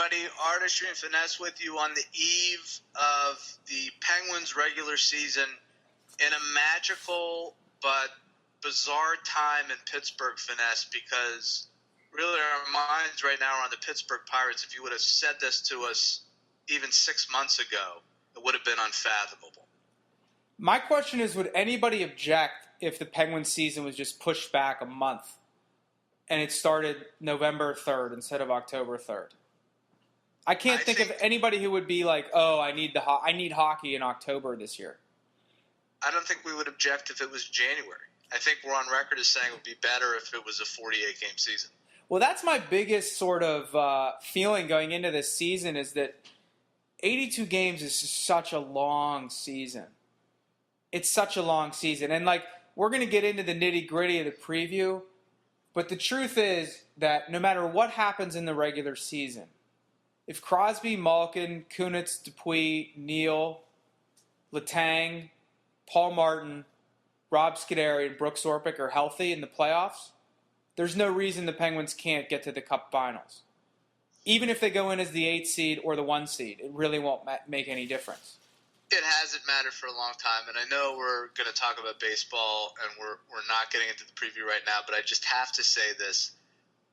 everybody. Artistry and Finesse with you on the eve of the Penguins' regular season in a magical but bizarre time in Pittsburgh, Finesse, because really our minds right now are on the Pittsburgh Pirates. If you would have said this to us even 6 months ago, it would have been unfathomable. My question is, would anybody object if the Penguins season was just pushed back a month and it started November 3rd instead of October 3rd? I can't think of anybody who would be like, "Oh, I need hockey in October this year." I don't think we would object if it was January. I think we're on record as saying it would be better if it was a 48-game season. Well, that's my biggest sort of feeling going into this season is that 82 games is such a long season. It's such a long season. And, we're going to get into the nitty-gritty of the preview, but the truth is that no matter what happens in the regular season, if Crosby, Malkin, Kunitz, Dupuis, Neal, Letang, Paul Martin, Rob Scuderi, and Brooks Orpik are healthy in the playoffs, there's no reason the Penguins can't get to the Cup Finals. Even if they go in as the 8th seed or the 1 seed, it really won't make any difference. It hasn't mattered for a long time, and I know we're going to talk about baseball, and we're not getting into the preview right now, but I just have to say this.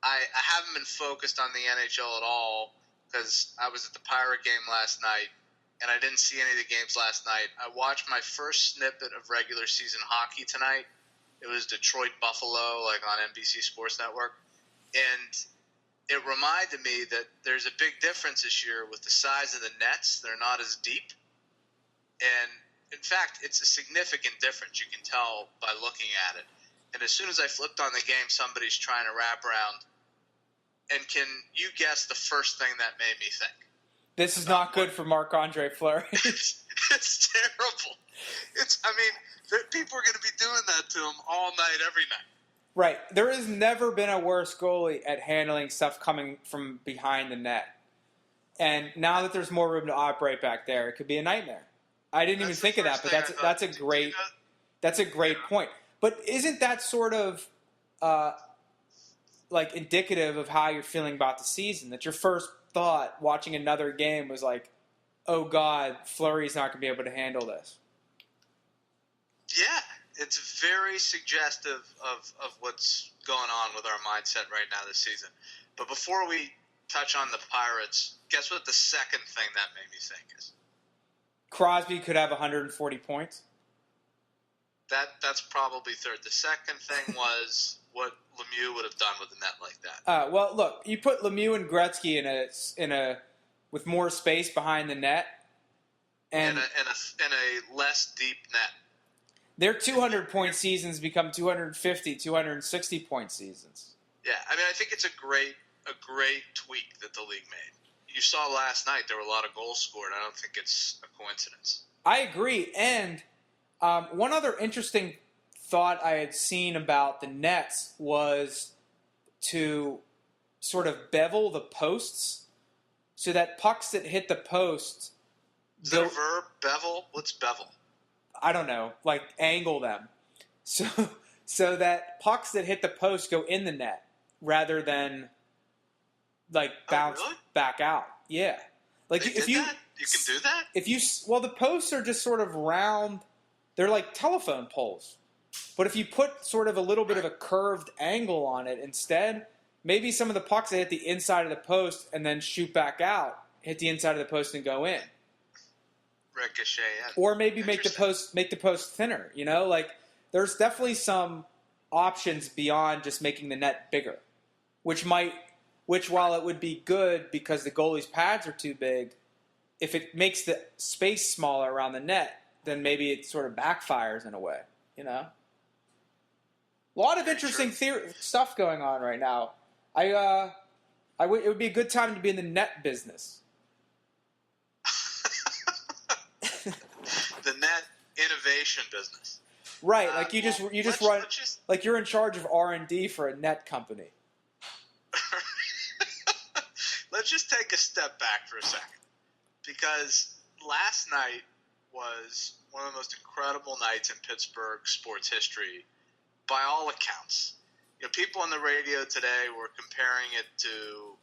I haven't been focused on the NHL at all because I was at the Pirate game last night, and I didn't see any of the games last night. I watched my first snippet of regular season hockey tonight. It was Detroit-Buffalo, on NBC Sports Network, and it reminded me that there's a big difference this year with the size of the nets. They're not as deep. And, in fact, it's a significant difference. You can tell by looking at it. And as soon as I flipped on the game, somebody's trying to wrap around. And can you guess the first thing that made me think? This is not good for Marc-Andre Fleury. It's terrible. People are going to be doing that to him all night, every night. Right. There has never been a worse goalie at handling stuff coming from behind the net. And now that there's more room to operate back there, it could be a nightmare. I didn't even think of that, but that's a great point. But isn't that sort of indicative of how you're feeling about the season? That your first thought watching another game was like, "Oh God, Fleury's not going to be able to handle this." Yeah, it's very suggestive of what's going on with our mindset right now this season. But before we touch on the Pirates, guess what the second thing that made me think is? Crosby could have 140 points. That's probably third. The second thing was what Lemieux would have done with a net like that. Well, look, you put Lemieux and Gretzky in a with more space behind the net, and in a less deep net. Their 200-point seasons become 250, 260-point seasons. Yeah, I think it's a great tweak that the league made. You saw last night there were a lot of goals scored. I don't think it's a coincidence. I agree. And one other interesting thought I had seen about the Nets was to sort of bevel the posts so that pucks that hit the post... Is that a verb? Bevel? What's bevel? I don't know. Angle them. So that pucks that hit the post go in the net rather than... bounce back out. Yeah. You can do that? The posts are just sort of round. They're like telephone poles. But if you put sort of a little bit of a curved angle on it instead, maybe some of the pucks that hit the inside of the post and then shoot back out, hit the inside of the post and go in. Ricochet in. Or maybe make the post thinner, there's definitely some options beyond just making the net bigger, which while it would be good because the goalie's pads are too big, if it makes the space smaller around the net, then maybe it sort of backfires in a way, A lot of interesting stuff going on right now. It would be a good time to be in the net business. The net innovation business. Right, you're in charge of R&D for a net company. Let's just take a step back for a second, because last night was one of the most incredible nights in Pittsburgh sports history, by all accounts. People on the radio today were comparing it to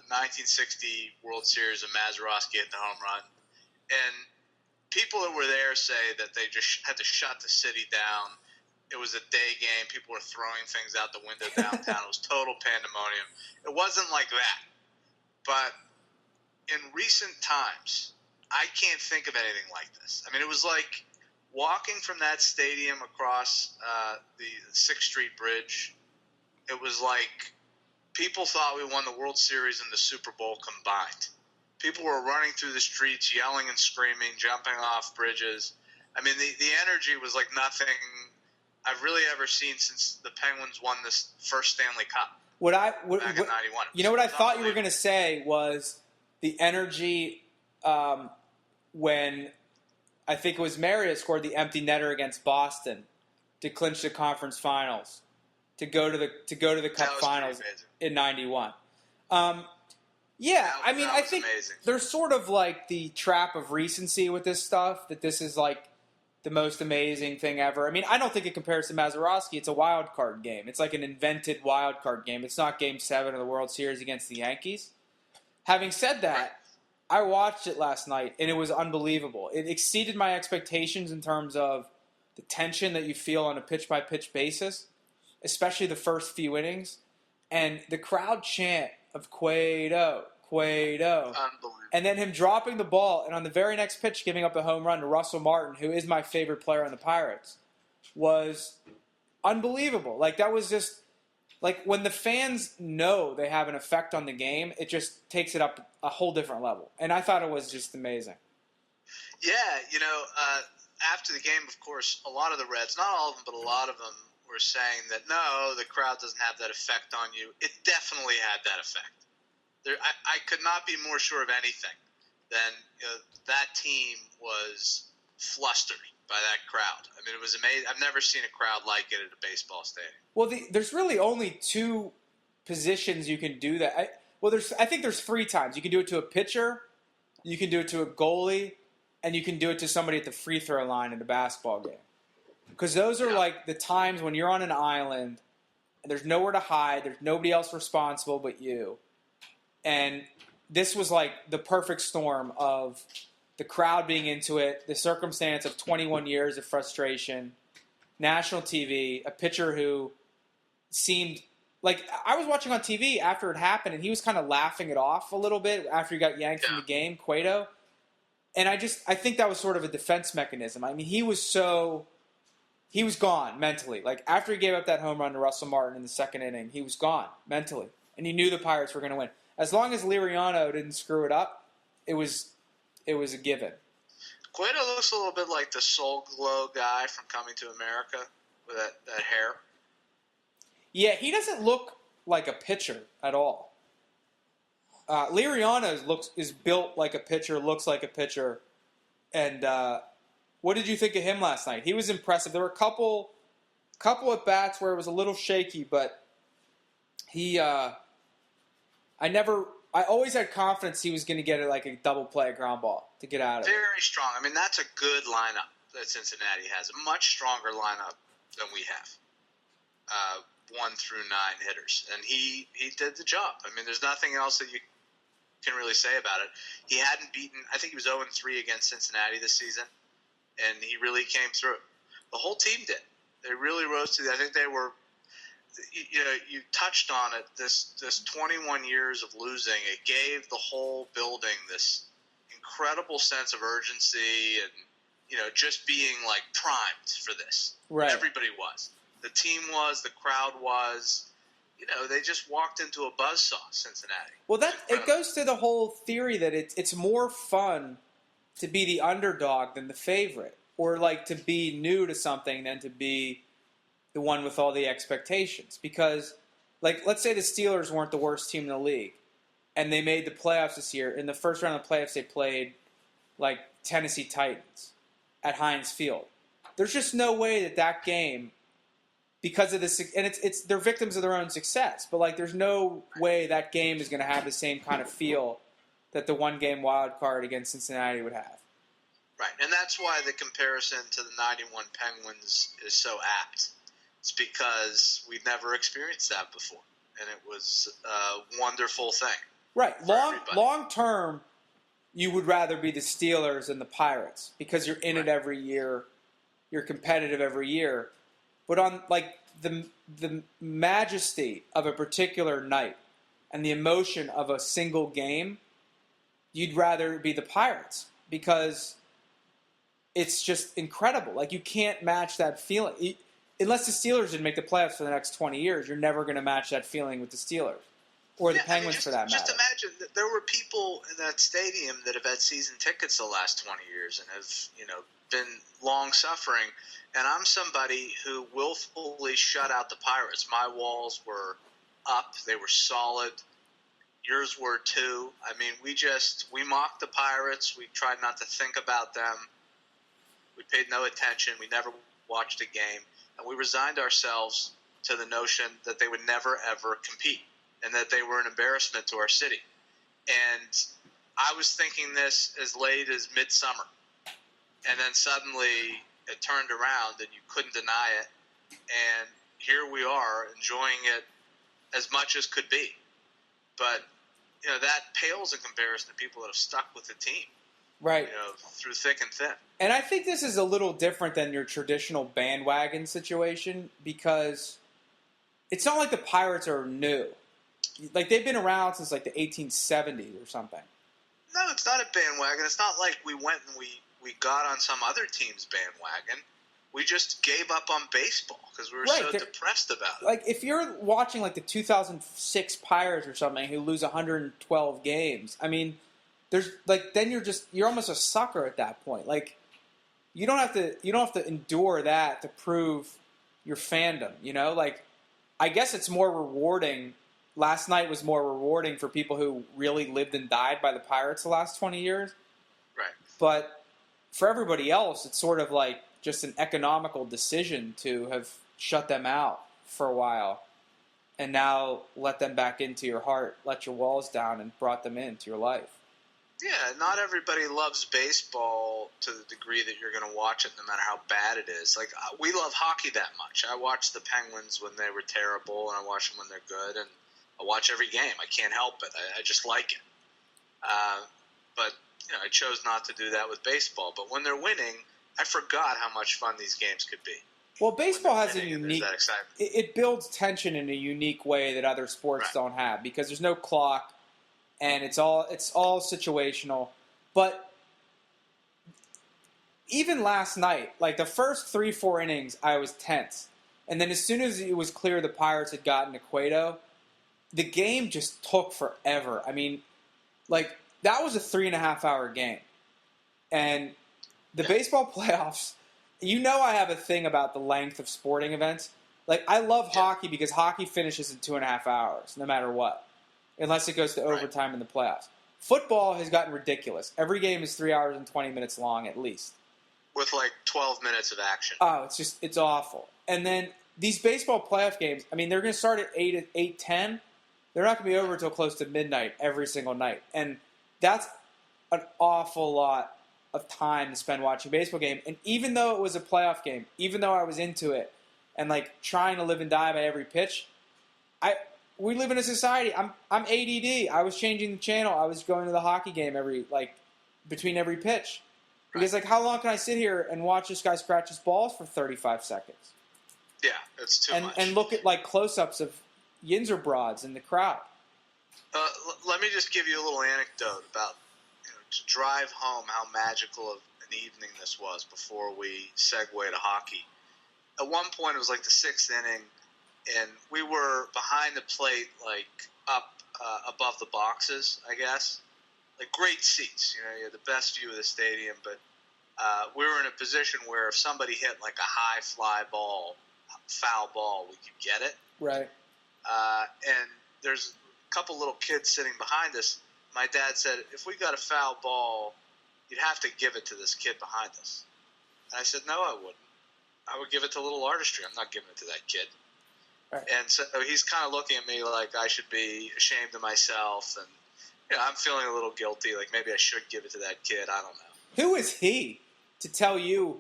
1960 World Series of Mazeroski hitting the home run. And people that were there say that they just had to shut the city down. It was a day game. People were throwing things out the window downtown. It was total pandemonium. It wasn't like that. But in recent times, I can't think of anything like this. I mean, it was like walking from that stadium across the 6th Street Bridge. It was like people thought we won the World Series and the Super Bowl combined. People were running through the streets, yelling and screaming, jumping off bridges. I mean, the energy was like nothing I've really ever seen since the Penguins won this first Stanley Cup back in 91. You know what I thought you were going to say was the energy when I think it was Marius scored the empty netter against Boston to clinch the conference finals, to go to the Cup finals in 91. Yeah, I mean, I think amazing. There's sort of like the trap of recency with this stuff, that this is like the most amazing thing ever. I mean, I don't think it compares to Mazeroski. It's a wild card game. It's like an invented wild card game. It's not Game 7 of the World Series against the Yankees. Having said that, I watched it last night, and it was unbelievable. It exceeded my expectations in terms of the tension that you feel on a pitch-by-pitch basis, especially the first few innings. And the crowd chant of Cueto, Cueto. And then him dropping the ball, and on the very next pitch giving up a home run to Russell Martin, who is my favorite player on the Pirates, was unbelievable. Like, that was just, like, when the fans know they have an effect on the game, it just takes it up a whole different level. And I thought it was just amazing. Yeah, after the game, of course, a lot of the Reds, not all of them, but a lot of them were saying that, no, the crowd doesn't have that effect on you. It definitely had that effect. I could not be more sure of anything than that team was flustered by that crowd. I mean, it was amazing. I've never seen a crowd like it at a baseball stadium. Well, there's really only two positions you can do that. I think there's 3 times. You can do it to a pitcher, you can do it to a goalie, and you can do it to somebody at the free throw line in a basketball game. Because those are like the times when you're on an island and there's nowhere to hide, there's nobody else responsible but you. And this was like the perfect storm of the crowd being into it, the circumstance of 21 years of frustration, national TV, a pitcher who seemed like, I was watching on TV after it happened, and he was kind of laughing it off a little bit after he got yanked from the game, Cueto. And I think that was sort of a defense mechanism. I mean, he was gone mentally. Like, after he gave up that home run to Russell Martin in the second inning, he was gone mentally. And he knew the Pirates were going to win. As long as Liriano didn't screw it up, it was a given. Cueto looks a little bit like the Soul Glow guy from Coming to America with that hair. Yeah, he doesn't look like a pitcher at all. Liriano is built like a pitcher, looks like a pitcher. And what did you think of him last night? He was impressive. There were a couple at bats where it was a little shaky, but he I always had confidence he was going to get like a double play, a ground ball to get out of it. Very strong. I mean, that's a good lineup that Cincinnati has. A much stronger lineup than we have. 1 through 9 hitters. And he did the job. I mean, there's nothing else that you can really say about it. He hadn't beaten, I think he was 0-3 against Cincinnati this season, and he really came through. The whole team did. They really rose to I think they were, you touched on it, this 21 years of losing, it gave the whole building this incredible sense of urgency and, just being like primed for this. Right. Everybody was. The team was, the crowd was, they just walked into a buzzsaw, Cincinnati. Well, it goes to the whole theory that it's more fun to be the underdog than the favorite, or like to be new to something than to be the one with all the expectations. Because, like, let's say the Steelers weren't the worst team in the league, and they made the playoffs this year. In the first round of the playoffs, they played like Tennessee Titans at Heinz Field. There's just no way that game, because of this, and they're victims of their own success, but like there's no way that game is going to have the same kind of feel that the one-game wild card against Cincinnati would have. Right, and that's why the comparison to the 91 Penguins is so apt. It's because we'd never experienced that before, and it was a wonderful thing. Right. Long term, you would rather be the Steelers than the Pirates because you're in it every year. You're competitive every year. But on like the majesty of a particular night and the emotion of a single game, you'd rather be the Pirates because it's just incredible. Like, you can't match that feeling. Unless the Steelers didn't make the playoffs for the next 20 years, you're never going to match that feeling with the Steelers. Or the Penguins, for that matter. Just imagine that there were people in that stadium that have had season tickets the last 20 years and have, been long-suffering. And I'm somebody who willfully shut out the Pirates. My walls were up. They were solid. Yours were too. I mean, we mocked the Pirates. We tried not to think about them. We paid no attention. We never watched a game. And we resigned ourselves to the notion that they would never, ever compete and that they were an embarrassment to our city. And I was thinking this as late as midsummer. And then suddenly it turned around and you couldn't deny it. And here we are enjoying it as much as could be. But, that pales in comparison to people that have stuck with the team. Right. Through thick and thin. And I think this is a little different than your traditional bandwagon situation because it's not like the Pirates are new. Like, they've been around since, like, the 1870s or something. No, it's not a bandwagon. It's not like we went and we got on some other team's bandwagon. We just gave up on baseball because we were so depressed about it. Like, if you're watching, like, the 2006 Pirates or something who lose 112 games, I mean, there's, like, then you're almost a sucker at that point. Like, you don't have to endure that to prove your fandom, Like, I guess it's more rewarding. Last night was more rewarding for people who really lived and died by the Pirates the last 20 years. Right. But for everybody else, it's sort of like just an economical decision to have shut them out for a while and now let them back into your heart, let your walls down, and brought them into your life. Yeah, not everybody loves baseball to the degree that you're going to watch it no matter how bad it is. Like, we love hockey that much. I watch the Penguins when they were terrible, and I watch them when they're good, and I watch every game. I can't help it. I just like it. But I chose not to do that with baseball. But when they're winning, I forgot how much fun these games could be. Well, baseball has a unique – it builds tension in a unique way that other sports don't have because there's no clock. And it's all situational. But even last night, like the first 3-4 innings, I was tense. And then as soon as it was clear the Pirates had gotten to Cueto, the game just took forever. I mean, like, that was a 3.5-hour game. And the baseball playoffs, I have a thing about the length of sporting events. Like, I love hockey because hockey finishes in 2.5 hours, no matter what. Unless it goes to overtime in the playoffs. Football has gotten ridiculous. Every game is 3 hours and 20 minutes long at least. With like 12 minutes of action. Oh, it's awful. And then these baseball playoff games, I mean, they're going to start at 8:10. They're not going to be over until close to midnight every single night. And that's an awful lot of time to spend watching a baseball game. And even though it was a playoff game, even though I was into it and like trying to live and die by every pitch, we live in a society. I'm ADD. I was changing the channel. I was going to the hockey game between every pitch. Because how long can I sit here and watch this guy scratch his balls for 35 seconds? Yeah, it's too much. And look at close-ups of Yinzer broads in the crowd. Let me just give you a little anecdote about to drive home how magical of an evening this was before we segue to hockey. At one point, it was like the 6th inning. And we were behind the plate, up above the boxes, I guess. Like, great seats. You had the best view of the stadium. But we were in a position where if somebody hit, a high fly ball, foul ball, we could get it. Right. And there's a couple little kids sitting behind us. My dad said, if we got a foul ball, you'd have to give it to this kid behind us. And I said, no, I wouldn't. I would give it to Little Artistry. I'm not giving it to that kid. Right. And so he's kind of looking at me like I should be ashamed of myself, and I'm feeling a little guilty. Like maybe I should give it to that kid. I don't know. Who is he to tell you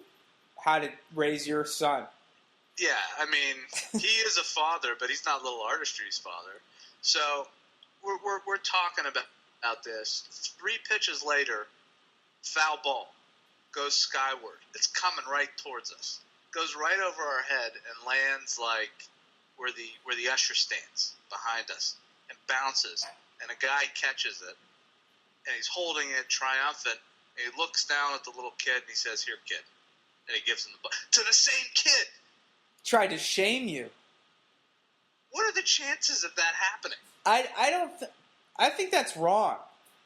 how to raise your son? Yeah, I mean, he is a father, but he's not Little Artistry's father. So we're talking about this. 3 pitches later, foul ball goes skyward. It's coming right towards us. Goes right over our head and lands like where the usher stands behind us and bounces. And a guy catches it, and he's holding it triumphant. And he looks down at the little kid and he says, "Here, kid," and he gives him the ball to the same kid. Tried to shame you. What are the chances of that happening? I think that's wrong.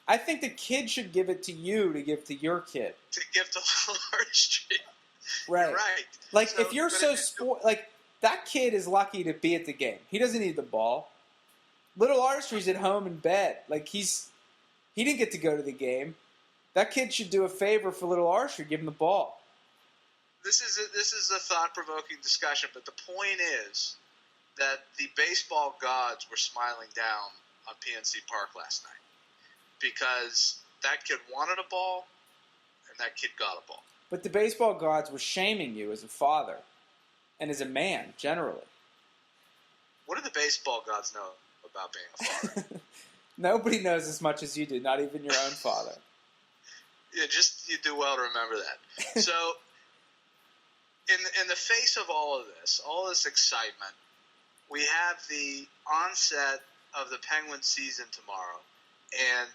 I think the kid should give it to you to give to your kid. To give to Little Artistry. Right. You're right. Like, so, if you're like, that kid is lucky to be at the game. He doesn't need the ball. Little Artistry's at home in bed. Like, he didn't get to go to the game. That kid should do a favor for Little Artistry, give him the ball. This is a thought-provoking discussion, but the point is that the baseball gods were smiling down on PNC Park last night because that kid wanted a ball and that kid got a ball. But the baseball gods were shaming you as a father and as a man, generally. What do the baseball gods know about being a father? Nobody knows as much as you do, not even your own father. Yeah, you do well to remember that. So, in the face of all this excitement, we have the onset of the Penguins season tomorrow. And,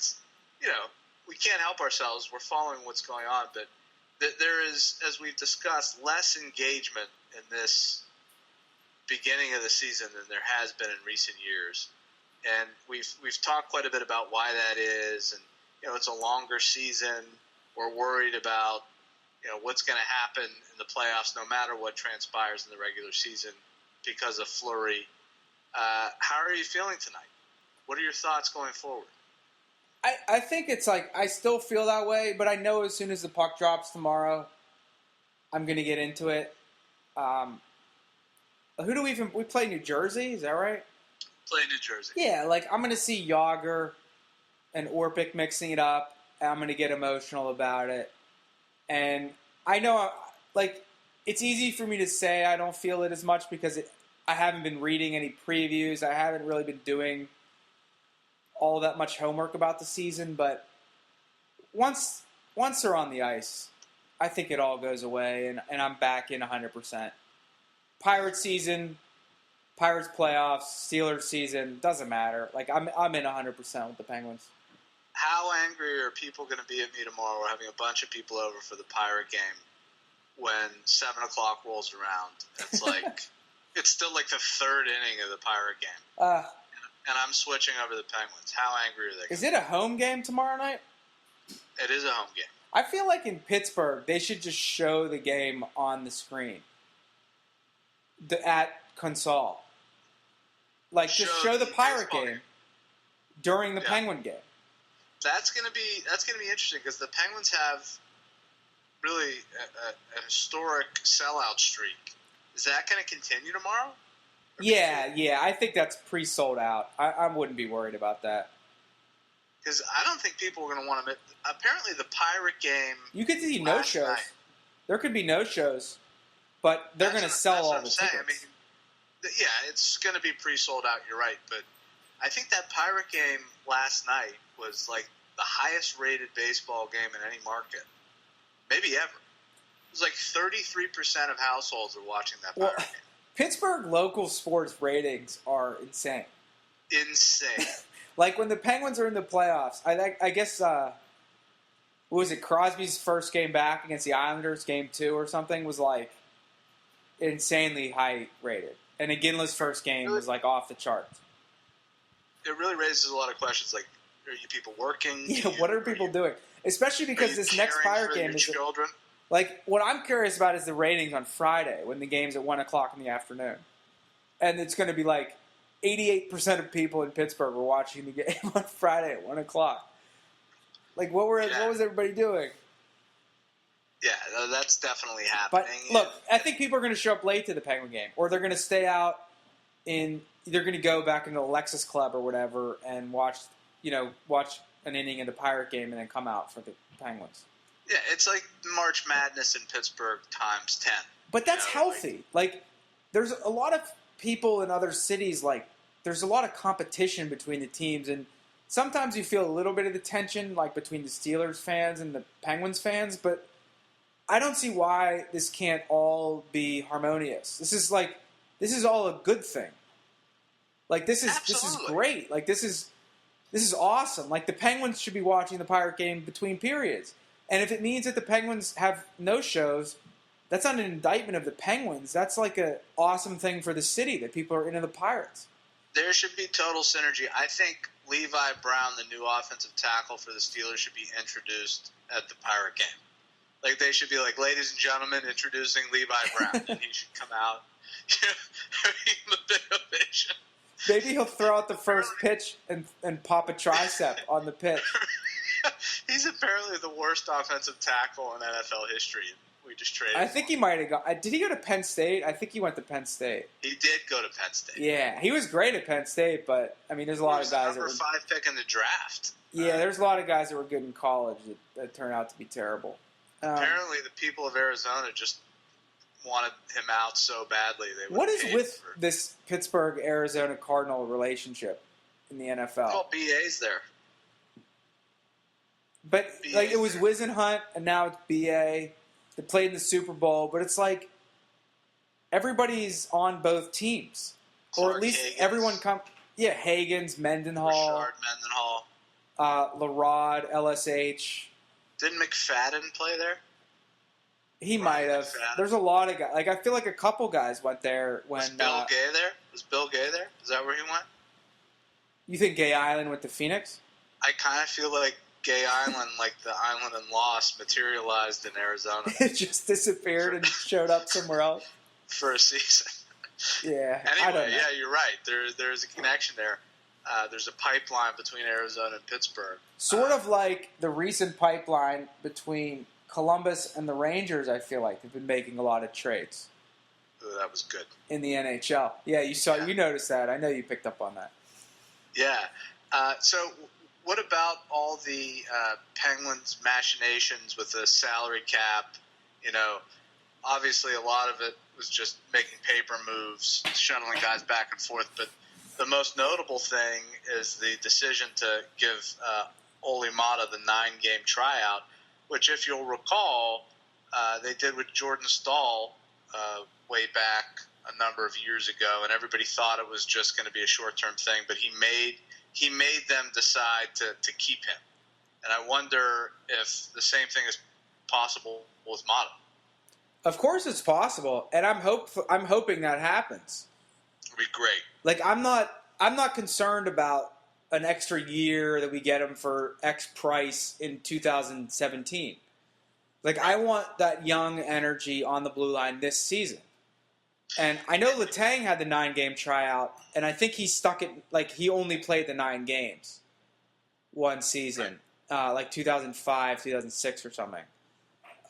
we can't help ourselves. We're following what's going on. But there is, as we've discussed, less engagement in this beginning of the season than there has been in recent years. And we've talked quite a bit about why that is. And, it's a longer season. We're worried about, what's going to happen in the playoffs no matter what transpires in the regular season because of Fleury. How are you feeling tonight? What are your thoughts going forward? I think it's like I still feel that way, but I know as soon as the puck drops tomorrow, I'm going to get into it. Who do we play New Jersey? Is that right? Play New Jersey. Yeah, like I'm going to see Yager and Orpik mixing it up. And I'm going to get emotional about it. And I know, it's easy for me to say I don't feel it as much because I haven't been reading any previews. I haven't really been doing all that much homework about the season. But once they're on the ice, I think it all goes away, and I'm back in 100%. Pirates season, Pirates playoffs, Steelers season, doesn't matter. Like, I'm in 100% with the Penguins. How angry are people going to be at me tomorrow? We're having a bunch of people over for the Pirate game when 7 o'clock rolls around. It's like it's still like the 3rd inning of the Pirate game, and I'm switching over the Penguins. How angry are they? Is it a home game tomorrow night? It is a home game. I feel like in Pittsburgh they should just show the game on the screen at Consol. Like, just show the Pirate game during the Penguin game. That's gonna be interesting because the Penguins have really a historic sellout streak. Is that going to continue tomorrow? Yeah, I think that's pre-sold out. I wouldn't be worried about that. Because I don't think people are going to want to. Apparently, the Pirate game. You could see no-shows. There could be no-shows, but they're going to sell all the tickets. I mean, yeah, it's going to be pre-sold out. You're right, but I think that Pirate game last night was like the highest-rated baseball game in any market, maybe ever. It was like 33% of households are watching that Pirate game. Pittsburgh local sports ratings are insane. Insane. Like when the Penguins are in the playoffs, I guess, what was it, Crosby's first game back against the Islanders, game 2 or something, was like insanely high rated. And Iginla's first game was like off the charts. It really raises a lot of questions, like, are you people working? Yeah, what are people doing? Especially because this next Pirate game is children. Like, what I'm curious about is the ratings on Friday when the game's at 1 o'clock in the afternoon. And it's going to be like 88% of people in Pittsburgh were watching the game on Friday at 1 o'clock. Like, what was everybody doing? Yeah, that's definitely happening. But, look, I think people are going to show up late to the Penguin game. Or they're going to stay out they're going to go back into the Lexus Club or whatever and watch an inning of the Pirate game and then come out for the Penguins. Yeah, it's like March Madness in Pittsburgh times 10. But that's healthy. Like, there's a lot of people in other cities, like, there's a lot of competition between the teams, and sometimes you feel a little bit of the tension, like, between the Steelers fans and the Penguins fans, but I don't see why this can't all be harmonious. This is all a good thing. Like, this is great. Like, this is awesome. Like, the Penguins should be watching the Pirate game between periods. And if it means that the Penguins have no shows, that's not an indictment of the Penguins. That's like an awesome thing for the city that people are into the Pirates. There should be total synergy. I think Levi Brown, the new offensive tackle for the Steelers, should be introduced at the Pirate game. Like, they should be like, ladies and gentlemen, introducing Levi Brown. And he should come out. A bit ovation. Maybe he'll throw out the first pitch and pop a tricep on the pitch. He's apparently the worst offensive tackle in NFL history. We just traded. I think he might have gone. Did he go to Penn State? I think he went to Penn State. He did go to Penn State. Yeah, he was great at Penn State, but I mean, there's a lot of guys that were number 5 pick in the draft. Yeah, there's a lot of guys that were good in college that turned out to be terrible. Apparently, the people of Arizona just wanted him out so badly. What is with this Pittsburgh-Arizona Cardinal relationship in the NFL? Oh, BA's there. But BA's like, it was there. Wisenhunt, and now it's BA. They played in the Super Bowl, but it's like everybody's on both teams, or at least Higgins. everyone Yeah, Higgins, Mendenhall, Rashard Mendenhall, Larod, LSH. Didn't McFadden play there? He might have. McFadden. There's a lot of guys. Like, I feel like a couple guys went there when. Was Bill Gay there? Was Bill Gay there? Is that where he went? You think Gay Island went to Phoenix? I kind of feel like Gay Island, like the island in Lost, materialized in Arizona. It just disappeared and showed up somewhere else for a season. Yeah. Anyway, yeah, you're right. There's a connection there. There's a pipeline between Arizona and Pittsburgh. Sort of like the recent pipeline between Columbus and the Rangers. I feel like they've been making a lot of trades. That was good in the NHL. Yeah, you noticed that. I know you picked up on that. Yeah. So, what about all the Penguins' machinations with the salary cap? You know, obviously a lot of it was just making paper moves, shuttling guys back and forth. But the most notable thing is the decision to give Ole Mata the 9-game tryout, which, if you'll recall, they did with Jordan Staal way back a number of years ago, and everybody thought it was just going to be a short-term thing. But he made them decide to keep him, and I wonder if the same thing is possible with Mata. Of course, it's possible, and I'm hoping that happens. It'd be great. Like, I'm not concerned about an extra year that we get him for X price in 2017. Like, I want that young energy on the blue line this season. And I know Letang had the 9-game tryout, and I think he stuck it, like, he only played the 9 games one season, like 2005, 2006 or something.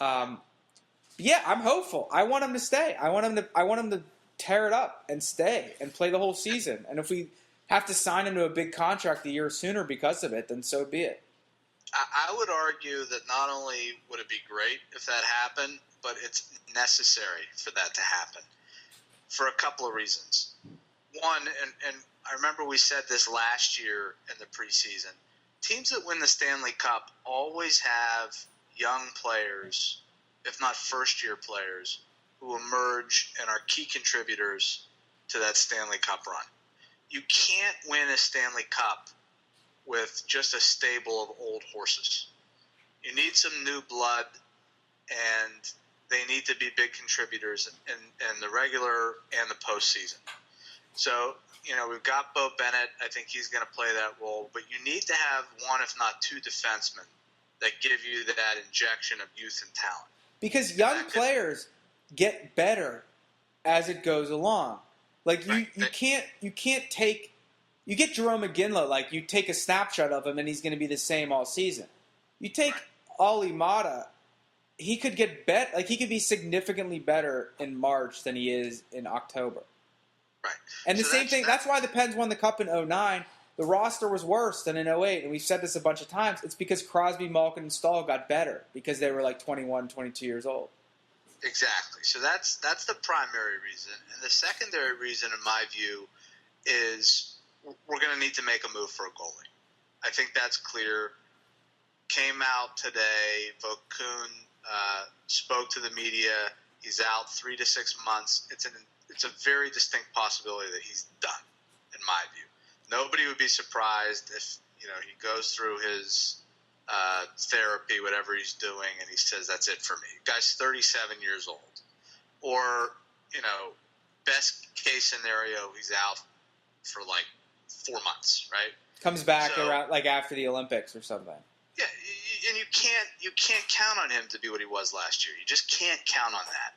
Yeah, I'm hopeful. I want him to stay. I want him to tear it up and stay and play the whole season. And if we have to sign him to a big contract a year sooner because of it, then so be it. I would argue that not only would it be great if that happened, but it's necessary for that to happen for a couple of reasons. One, and I remember we said this last year in the preseason, teams that win the Stanley Cup always have young players, if not first-year players, who emerge and are key contributors to that Stanley Cup run. You can't win a Stanley Cup with just a stable of old horses. You need some new blood, and they need to be big contributors in the regular and the postseason. So, you know, we've got Bo Bennett. I think he's going to play that role. But you need to have one, if not two, defensemen that give you that injection of youth and talent. Because young players get better as it goes along. Like, you can't take – you get Jerome McGinley, like, you take a snapshot of him and he's going to be the same all season. You take Ole Mata, he could get better. Like, he could be significantly better in March than he is in October. Right. And the same thing – that's why the Pens won the Cup in 2009. The roster was worse than in 2008, and we've said this a bunch of times. It's because Crosby, Malkin, and Stahl got better because they were like 21, 22 years old. Exactly. So that's the primary reason. And the secondary reason, in my view, is we're going to need to make a move for a goalie. I think that's clear. Came out today. Vokun spoke to the media. He's out 3 to 6 months. It's a very distinct possibility that he's done, in my view. Nobody would be surprised if he goes through his therapy, whatever he's doing, and he says that's it for me. Guy's 37 years old, or best case scenario, he's out for like 4 months, right? Comes back around like after the Olympics or something. Yeah, and you can't count on him to be what he was last year. You just can't count on that.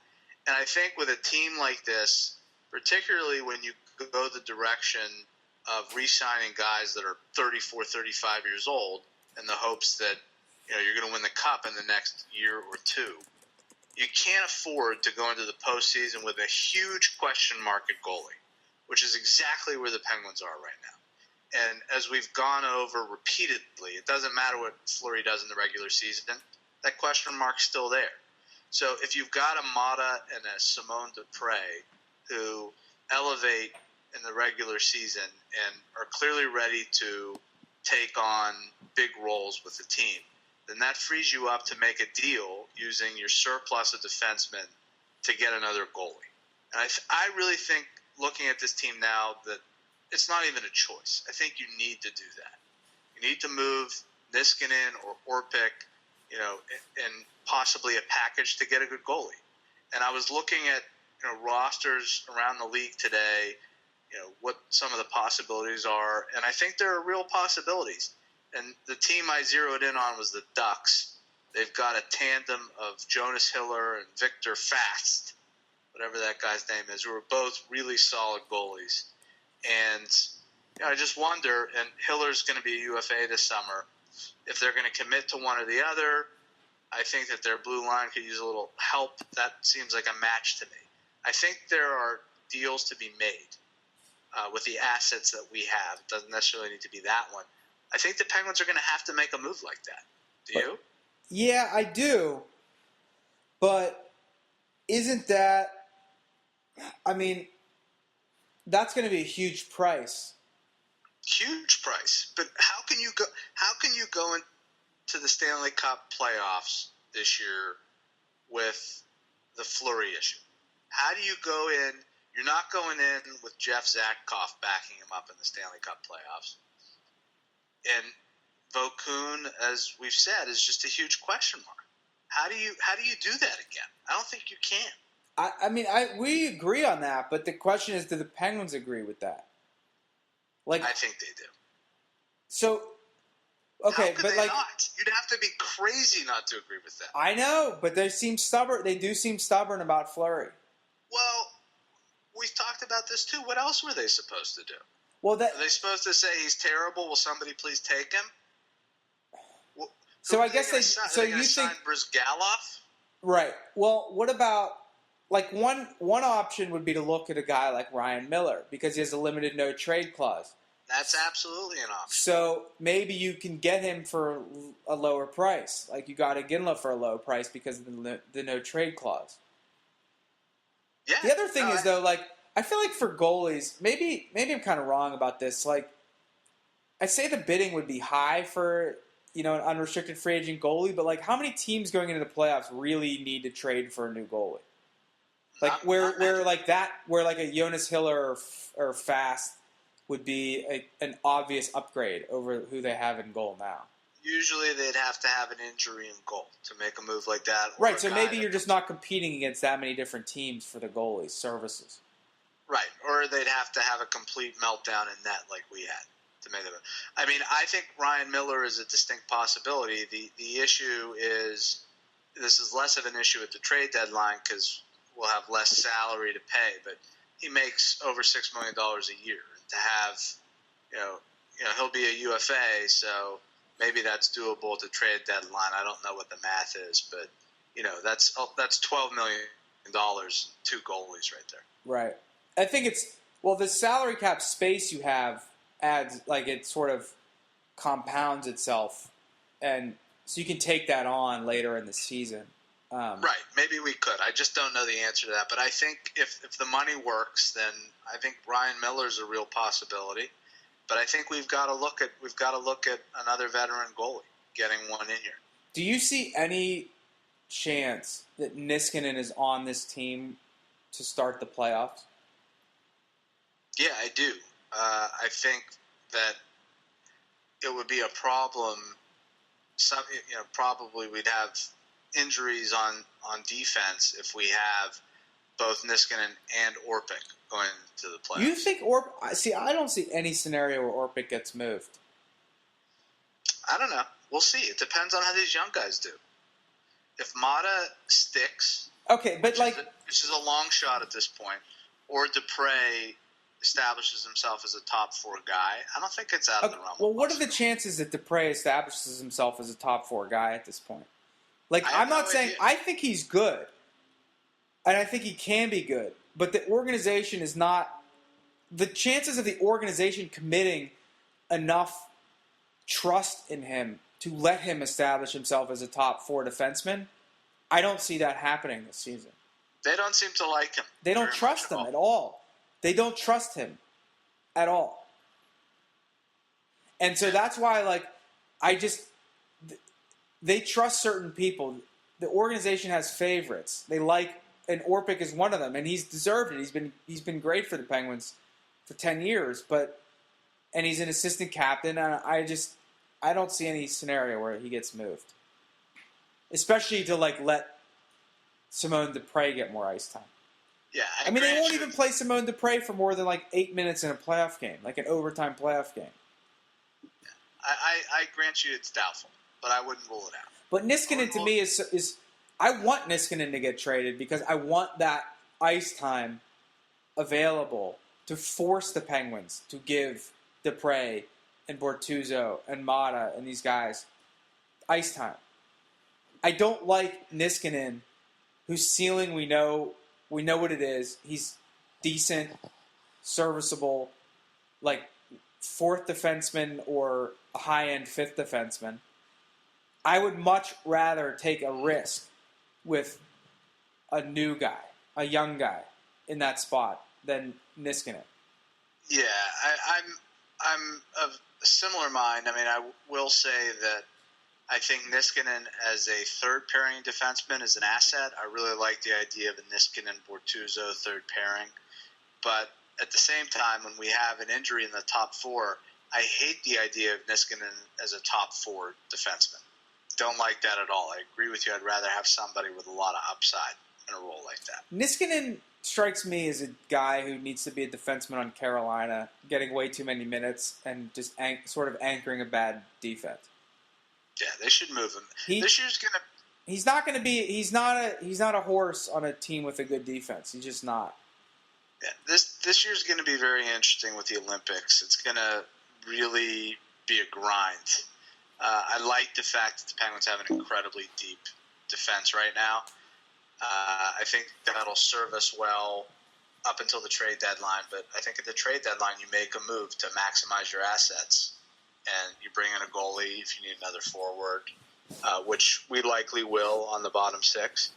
And I think with a team like this, particularly when you go the direction of re-signing guys that are 34, 35 years old in the hopes that you're going to win the cup in the next year or two, you can't afford to go into the postseason with a huge question mark at goalie, which is exactly where the Penguins are right now. And as we've gone over repeatedly, it doesn't matter what Fleury does in the regular season, that question mark's still there. So if you've got a Mata and a Simone Dupré who elevate in the regular season and are clearly ready to take on big roles with the team, then that frees you up to make a deal using your surplus of defensemen to get another goalie. And I really think, looking at this team now, that it's not even a choice. I think you need to do that. You need to move Niskanen or Orpik, and possibly a package to get a good goalie. And I was looking at rosters around the league today, what some of the possibilities are, and I think there are real possibilities. And the team I zeroed in on was the Ducks. They've got a tandem of Jonas Hiller and Victor Fast, whatever that guy's name is, who are both really solid goalies. And I just wonder, and Hiller's going to be a UFA this summer, if they're going to commit to one or the other. I think that their blue line could use a little help. That seems like a match to me. I think there are deals to be made with the assets that we have. It doesn't necessarily need to be that one. I think the Penguins are going to have to make a move like that. Do you? Yeah, I do. But isn't that... I mean, that's going to be a huge price. Huge price. But how can you go into the Stanley Cup playoffs this year with the Fleury issue? How do you go in? You're not going in with Jeff Zatkoff backing him up in the Stanley Cup playoffs. And Vokun, as we've said, is just a huge question mark. How do you do that again? I don't think you can. I mean, we agree on that, but the question is, do the Penguins agree with that? Like, I think they do. So, okay, how could but they like, not? You'd have to be crazy not to agree with that. I know, but they seem stubborn. They do seem stubborn about Fleury. Well, we've talked about this too. What else were they supposed to do? Well, are they supposed to say he's terrible? Will somebody please take him? Well, so I guess they. So you think Brizgalov? Right. Well, what about like one option would be to look at a guy like Ryan Miller because he has a limited no trade clause. That's absolutely an option. So maybe you can get him for a lower price. Like you got Ginla for a low price because of the no trade clause. Yeah. The other thing is though, like I feel like for goalies, maybe I'm kind of wrong about this. Like I say the bidding would be high for an unrestricted free agent goalie, but like how many teams going into the playoffs really need to trade for a new goalie? Like where like a Jonas Hiller or Fast would be an obvious upgrade over who they have in goal now. Usually they'd have to have an injury in goal to make a move like that. Right, so maybe you're just not competing against that many different teams for the goalie's services. Right, or they'd have to have a complete meltdown in net like we had to make it. I mean, I think Ryan Miller is a distinct possibility. The issue is this is less of an issue at the trade deadline because we'll have less salary to pay, but he makes over $6 million a year. To have, he'll be a UFA, so maybe that's doable at the trade deadline. I don't know what the math is, but that's $12 million, 2 goalies right there. Right. I think the salary cap space you have adds, like it sort of compounds itself, and so you can take that on later in the season. Right. Maybe we could. I just don't know the answer to that. But I think if the money works, then I think Ryan Miller's a real possibility. But I think we've got to look at another veteran goalie getting one in here. Do you see any chance that Niskanen is on this team to start the playoffs? Yeah, I do. I think that it would be a problem. Probably we'd have injuries on defense if we have both Niskanen and Orpik going to the playoffs. You think See, I don't see any scenario where Orpik gets moved. I don't know. We'll see. It depends on how these young guys do. If Mata sticks, okay, but which is a long shot at this point, or Dupre establishes himself as a top 4 guy, I don't think it's out of the realm. Well, what are the chances that Dupre establishes himself as a top 4 guy at this point? I'm not saying I think he's good, and I think he can be good, but the organization is not. The chances of the organization committing enough trust in him to let him establish himself as a top 4 defenseman, I don't see that happening this season. They don't seem to like him. They don't trust him at all. They don't trust him at all. And so that's why, they trust certain people. The organization has favorites. They like, and Orpik is one of them, and he's deserved it. He's been great for the Penguins for 10 years, and he's an assistant captain, and I don't see any scenario where he gets moved. Especially to, let Simone Dupre get more ice time. Yeah, they won't even play Simone Dupre for more than 8 minutes in a playoff game, an overtime playoff game. I grant you it's doubtful, but I wouldn't rule it out. But Niskanen to me is I want Niskanen to get traded because I want that ice time available to force the Penguins to give Dupre and Bortuzzo and Mata and these guys ice time. I don't like Niskanen, whose ceiling we know what it is. He's decent, serviceable, 4th defenseman or a high-end 5th defenseman. I would much rather take a risk with a new guy, a young guy in that spot than Niskanen. Yeah, I'm of a similar mind. I will say that I think Niskanen as a third pairing defenseman is an asset. I really like the idea of a Niskanen-Bortuzzo third pairing. But at the same time, when we have an injury in the top 4, I hate the idea of Niskanen as a top 4 defenseman. Don't like that at all. I agree with you. I'd rather have somebody with a lot of upside in a role like that. Niskanen strikes me as a guy who needs to be a defenseman on Carolina, getting way too many minutes and just sort of anchoring a bad defense. Yeah, they should move him. This year's gonna. He's not going to be. He's not a horse on a team with a good defense. He's just not. Yeah, this year's going to be very interesting with the Olympics. It's going to really be a grind. I like the fact that the Penguins have an incredibly deep defense right now. I think that'll serve us well up until the trade deadline. But I think at the trade deadline, you make a move to maximize your assets. And you bring in a goalie if you need another forward, which we likely will on the bottom 6.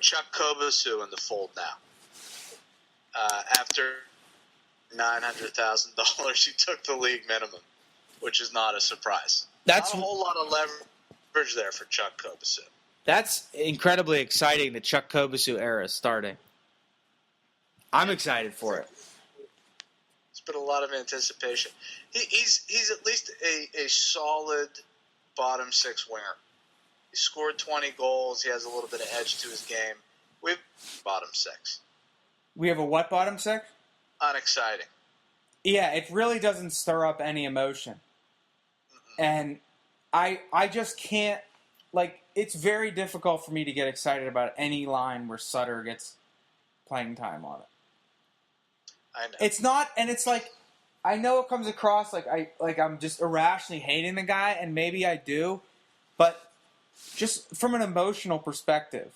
Chuck Kobasu in the fold now. After $900,000, he took the league minimum, which is not a surprise. That's not a whole lot of leverage there for Chuck Kobasu. That's incredibly exciting. The Chuck Kobasu era is starting. I'm excited for it. Been a lot of anticipation. He's at least a solid bottom 6 winger. He scored 20 goals. He has a little bit of edge to his game. We have bottom 6. We have a what bottom 6? Unexciting. Yeah, it really doesn't stir up any emotion. Mm-mm. And I just can't, it's very difficult for me to get excited about any line where Sutter gets playing time on it. I know. It's not, and it's I know it comes across I'm just irrationally hating the guy, and maybe I do, but just from an emotional perspective,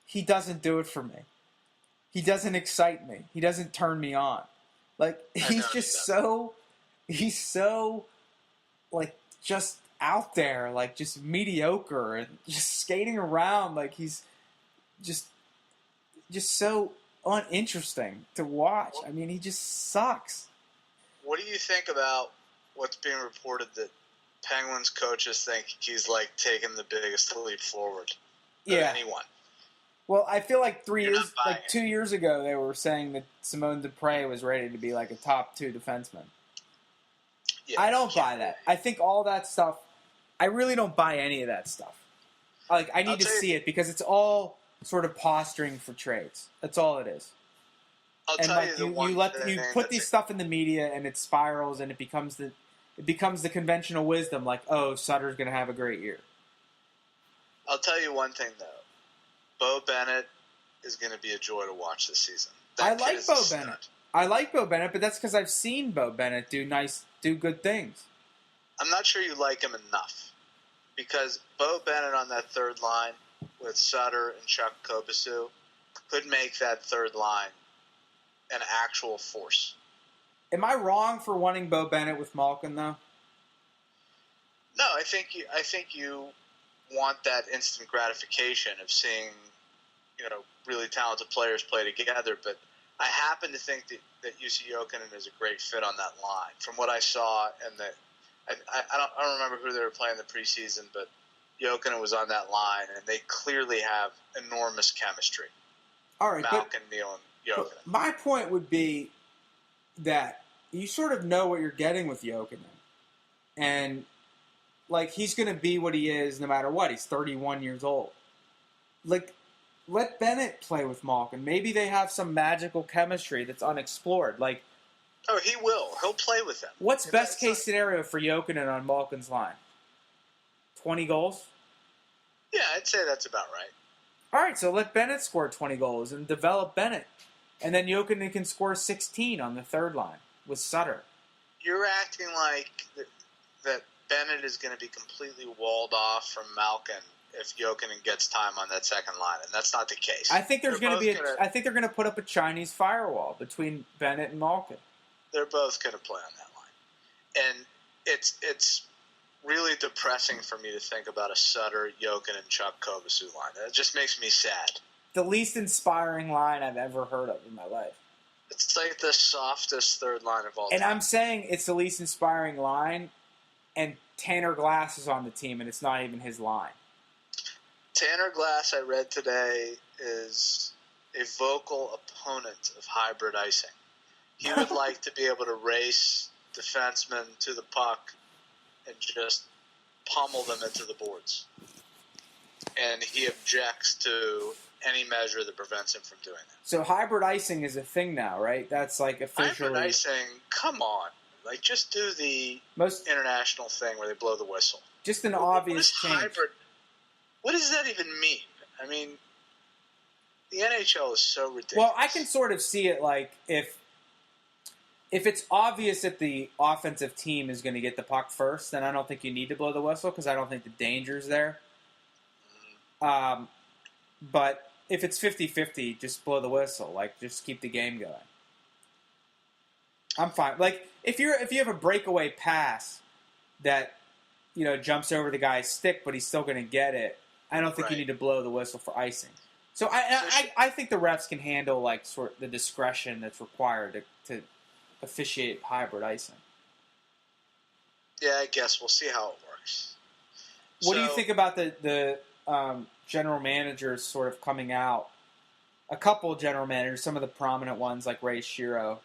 he doesn't do it for me. He doesn't excite me. He doesn't turn me on. He's so just out there, just mediocre and just skating around. He's just so uninteresting to watch. I mean, he just sucks. What do you think about what's being reported that Penguins coaches think he's like taking the biggest leap forward of anyone? Well, I feel like 2 years ago, they were saying that Simone Dupre was ready to be like a top 2 defenseman. Yeah, I don't buy that. I think all that stuff. I really don't buy any of that stuff. Like, I need to see it because it's all sort of posturing for trades. That's all it is. I'll tell you you put these stuff in the media and it spirals and it becomes the conventional wisdom like, oh, Sutter's going to have a great year. I'll tell you one thing though, Bo Bennett is going to be a joy to watch this season. I like Bo Bennett, but that's because I've seen Bo Bennett do good things. I'm not sure you like him enough because Bo Bennett on that third line with Sutter and Chuck Kobasu could make that third line an actual force. Am I wrong for wanting Bo Bennett with Malkin, though? No, I think you want that instant gratification of seeing, really talented players play together. But I happen to think that Jussi Jokinen is a great fit on that line. From what I saw, and I don't remember who they were playing in the preseason, but Jokinen was on that line, and they clearly have enormous chemistry. All right, Malkin, Neal, and Jokinen. My point would be that you sort of know what you're getting with Jokinen. And, like, he's going to be what he is no matter what. He's 31 years old. Like, let Bennett play with Malkin. Maybe they have some magical chemistry that's unexplored. Like, oh, he will. He'll play with them. What's best case scenario for Jokinen on Malkin's line? 20 goals? Yeah, I'd say that's about right. All right, so let Bennett score 20 goals and develop Bennett. And then Jokinen can score 16 on the third line with Sutter. You're acting like that Bennett is going to be completely walled off from Malkin if Jokinen gets time on that second line, and that's not the case. I think there's going to be I think they're going to put up a Chinese firewall between Bennett and Malkin. They're both going to play on that line. And it's really depressing for me to think about a Sutter, Jokinen, and Chuck Kobasu line. It just makes me sad. The least inspiring line I've ever heard of in my life. It's like the softest third line of all time. And I'm saying it's the least inspiring line, and Tanner Glass is on the team, and it's not even his line. Tanner Glass, I read today, is a vocal opponent of hybrid icing. He would like to be able to race defensemen to the puck and just pummel them into the boards. And he objects to any measure that prevents him from doing that. So hybrid icing is a thing now, right? That's like officially... Hybrid icing, come on. Like, just do the most international thing where they blow the whistle. Just an obvious change. Hybrid? What does that even mean? I mean, the NHL is so ridiculous. Well, I can sort of see it like if it's obvious that the offensive team is going to get the puck first, then I don't think you need to blow the whistle because I don't think the danger's there. But if it's 50-50, just blow the whistle. Like, just keep the game going. I'm fine. Like, if you have a breakaway pass that, jumps over the guy's stick, but he's still going to get it, I don't think you need to blow the whistle for icing. So I think the refs can handle, like, sort of the discretion that's required to officiate hybrid icing. Yeah, I guess we'll see how it works. What do you think about the general managers sort of coming out? A couple of general managers, some of the prominent ones like Ray Shero,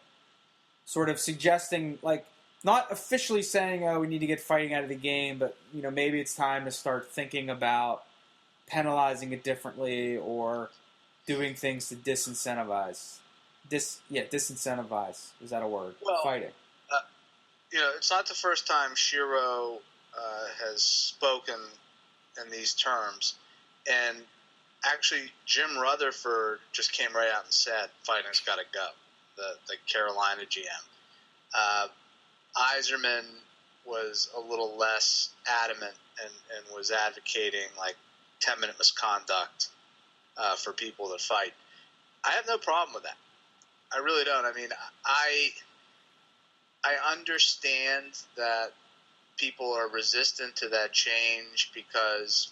sort of suggesting, like, not officially saying, oh, we need to get fighting out of the game, but, maybe it's time to start thinking about penalizing it differently or doing things to disincentivize. Disincentivize. Is that a word? Well, fighting. It's not the first time Shero has spoken in these terms. And actually, Jim Rutherford just came right out and said, fighting's got to go, the Carolina GM. Yzerman was a little less adamant and was advocating, like, 10-minute misconduct for people that fight. I have no problem with that. I really don't. I mean, I understand that people are resistant to that change because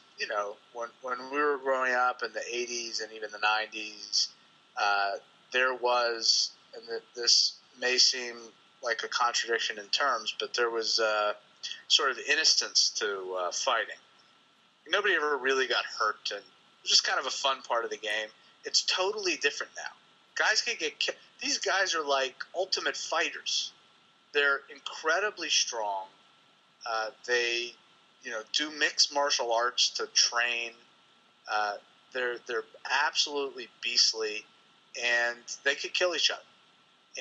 when we were growing up in the 80s and even the 90s, there was, and this may seem like a contradiction in terms, but there was sort of innocence to fighting. Nobody ever really got hurt, and it was just kind of a fun part of the game. It's totally different now. Guys can get killed. These guys are like ultimate fighters. They're incredibly strong. They, do mixed martial arts to train. They're absolutely beastly, and they could kill each other.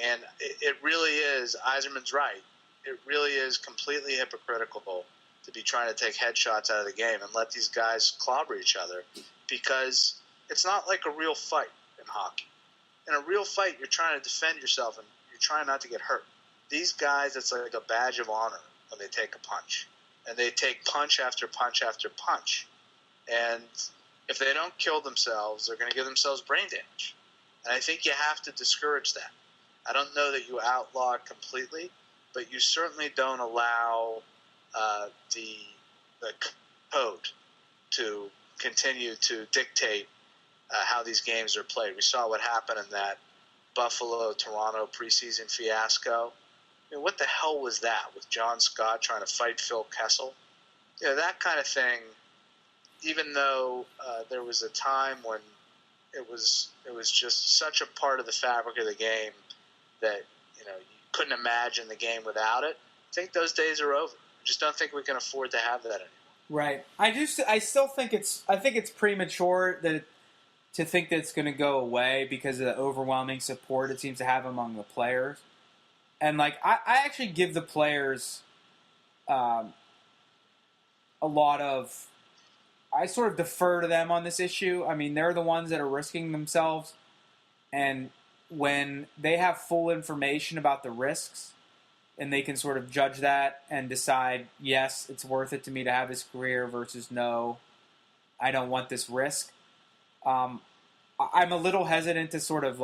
And it really is, Eiserman's right, it really is completely hypocritical to be trying to take headshots out of the game and let these guys clobber each other, because it's not like a real fight in hockey. In a real fight, you're trying to defend yourself and you're trying not to get hurt. These guys, it's like a badge of honor when they take a punch. And they take punch after punch after punch. And if they don't kill themselves, they're going to give themselves brain damage. And I think you have to discourage that. I don't know that you outlaw it completely, but you certainly don't allow the code to continue to dictate how these games are played. We saw what happened in that Buffalo-Toronto preseason fiasco. I mean, what the hell was that with John Scott trying to fight Phil Kessel? That kind of thing, even though there was a time when it was just such a part of the fabric of the game that you couldn't imagine the game without it. I think those days are over. I just don't think we can afford to have that anymore. Right. I still think it's premature to think that it's going to go away because of the overwhelming support it seems to have among the players. And I actually give the players a lot of. I sort of defer to them on this issue. I mean, they're the ones that are risking themselves, and when they have full information about the risks, and they can sort of judge that and decide, yes, it's worth it to me to have this career versus no, I don't want this risk. I'm a little hesitant to sort of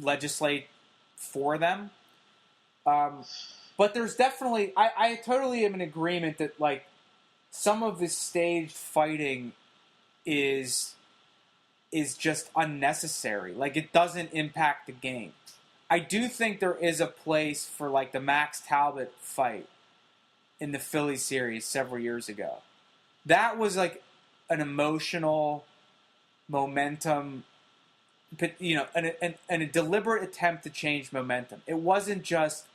legislate for them. But there's definitely, I totally am in agreement that some of this staged fighting is just unnecessary. It doesn't impact the game. I do think there is a place for the Max Talbot fight in the Philly series several years ago. That was an emotional momentum, and a deliberate attempt to change momentum. It wasn't just,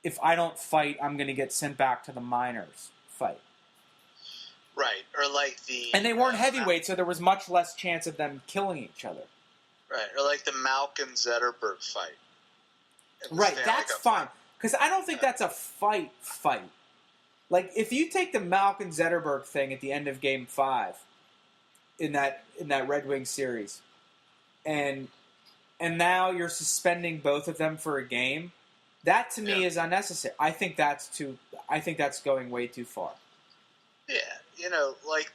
if I don't fight, I'm going to get sent back to the minors fight. Right, or and they weren't heavyweight, so there was much less chance of them killing each other. Right, or the Malkin Zetterberg fight. Right, that's fine, because I don't think that's a fight. If you take the Malkin Zetterberg thing at the end of Game 5 in that Red Wings series, and now you're suspending both of them for a game, that to me is unnecessary. I think that's going way too far. Yeah,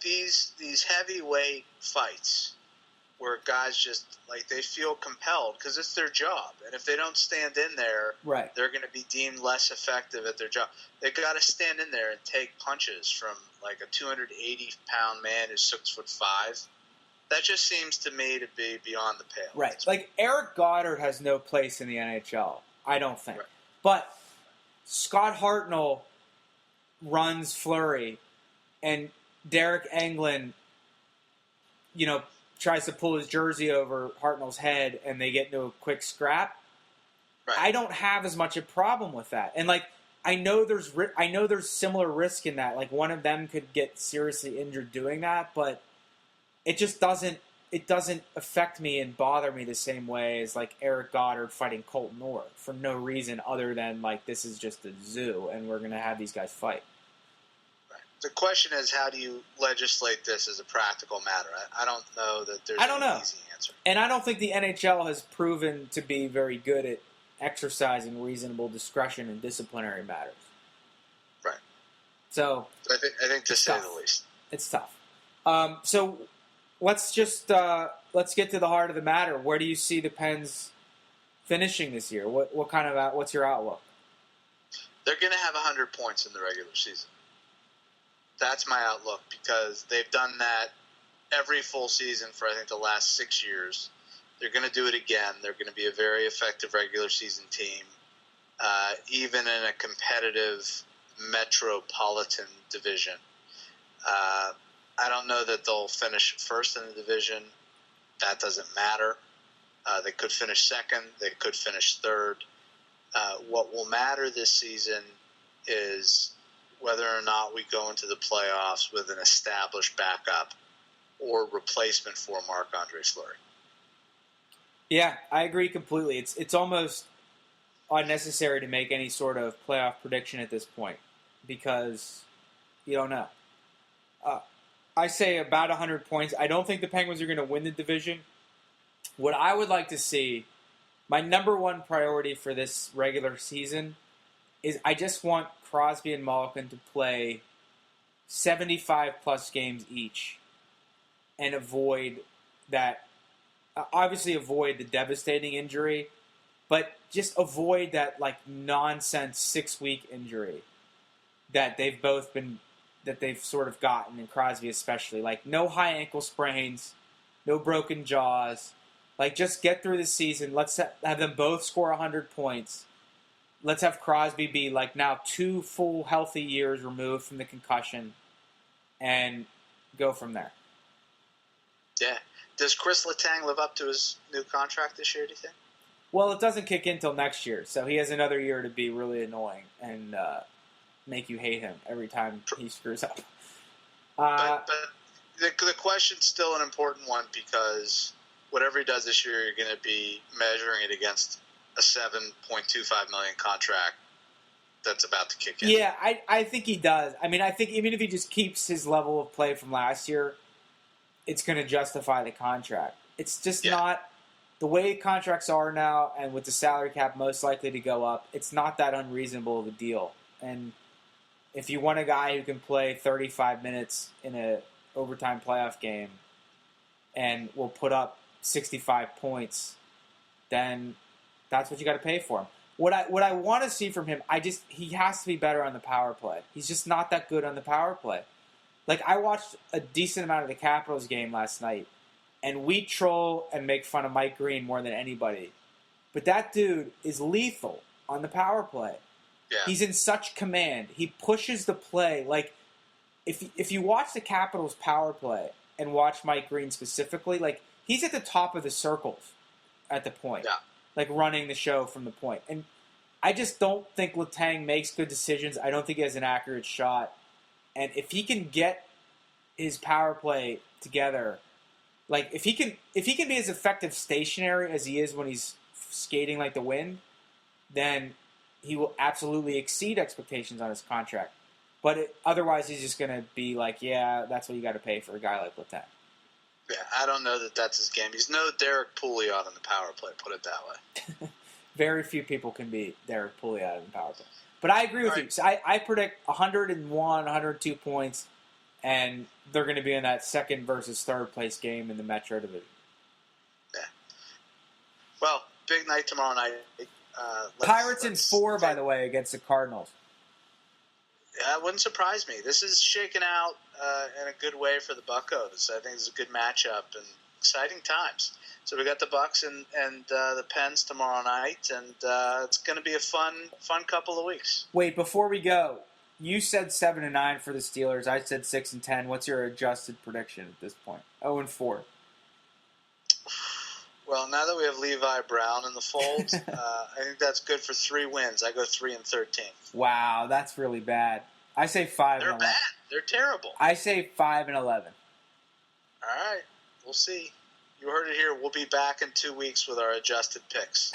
these heavyweight fights where guys just they feel compelled because it's their job, and if they don't stand in there, right, they're going to be deemed less effective at their job. They've got to stand in there and take punches from a 280-pound man who's 6'5". That just seems to me to be beyond the pale. Right, Eric Goddard has no place in the NHL, I don't think. Right. But Scott Hartnell runs Fleury, and Derek Englund, tries to pull his jersey over Hartnell's head, and they get into a quick scrap. Right. I don't have as much a problem with that, and I know there's similar risk in that. One of them could get seriously injured doing that, but it just doesn't affect me and bother me the same way as Eric Goddard fighting Colton Orr for no reason other than this is just a zoo and we're gonna have these guys fight. The question is, how do you legislate this as a practical matter? I don't know that there's an easy answer. And I don't think the NHL has proven to be very good at exercising reasonable discretion in disciplinary matters. Right. So I think to say the least. It's tough. So let's get to the heart of the matter. Where do you see the Pens finishing this year? What's your outlook? They're going to have 100 points in the regular season. That's my outlook, because they've done that every full season for, I think, the last 6 years. They're going to do it again. They're going to be a very effective regular season team, even in a competitive metropolitan division. I don't know that they'll finish first in the division. That doesn't matter. They could finish second. They could finish third. What will matter this season is whether or not we go into the playoffs with an established backup or replacement for Marc-Andre Fleury. Yeah, I agree completely. It's almost unnecessary to make any sort of playoff prediction at this point because you don't know. I say about 100 points. I don't think the Penguins are going to win the division. What I would like to see, my number one priority for this regular season is I just want Crosby and Malkin to play 75-plus games each and avoid that. Obviously avoid the devastating injury, but just avoid that nonsense 6-week injury that they've sort of gotten, in Crosby especially. No high ankle sprains, no broken jaws. Just get through the season. Let's have them both score 100 points. Let's have Crosby be now 2 full healthy years removed from the concussion and go from there. Yeah. Does Chris Letang live up to his new contract this year, do you think? Well, it doesn't kick in until next year, so he has another year to be really annoying and make you hate him every time he screws up. But the question's still an important one, because whatever he does this year, you're going to be measuring it against a $7.25 million contract that's about to kick in. Yeah, I think he does. I mean, I think even if he just keeps his level of play from last year, it's going to justify the contract. It's just not the way contracts are now, and with the salary cap most likely to go up, it's not that unreasonable of a deal. And if you want a guy who can play 35 minutes in an overtime playoff game and will put up 65 points, then that's what you got to pay for him. What I want to see from him, he has to be better on the power play. He's just not that good on the power play. I watched a decent amount of the Capitals game last night, and we troll and make fun of Mike Green more than anybody. But that dude is lethal on the power play. Yeah. He's in such command. He pushes the play. If you watch the Capitals power play and watch Mike Green specifically, he's at the top of the circles at the point. Yeah. Running the show from the point. And I just don't think Letang makes good decisions. I don't think he has an accurate shot. And if he can get his power play together, if he can be as effective stationary as he is when he's skating like the wind, then he will absolutely exceed expectations on his contract. But otherwise, he's just going to be that's what you got to pay for a guy like Letang. Yeah, I don't know that that's his game. He's no Derek Pouliot on the power play, put it that way. Very few people can beat Derek Pouliot in the power play. But I agree with you. So I predict 101, 102 points, and they're going to be in that second versus third place game in the Metro Division. Yeah. Well, big night tomorrow night. Pirates in 4, by the way, against the Cardinals. Yeah, it wouldn't surprise me. This is shaking out in a good way for the Buccos. I think it's a good matchup and exciting times. So we got the Bucks and the Pens tomorrow night, and it's going to be a fun couple of weeks. Wait, before we go, you said 7-9 for the Steelers. I said 6-10. What's your adjusted prediction at this point? 0-4. Well, now that we have Levi Brown in the fold, I think that's good for 3 wins. I go 3-13. Wow, that's really bad. I say 5-11. They're bad. They're terrible. I say 5-11. All right, we'll see. You heard it here. We'll be back in 2 weeks with our adjusted picks.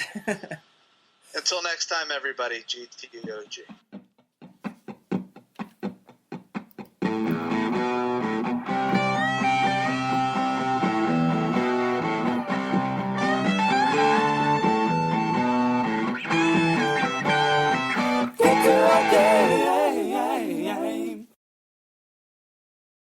Until next time, everybody, GTOG.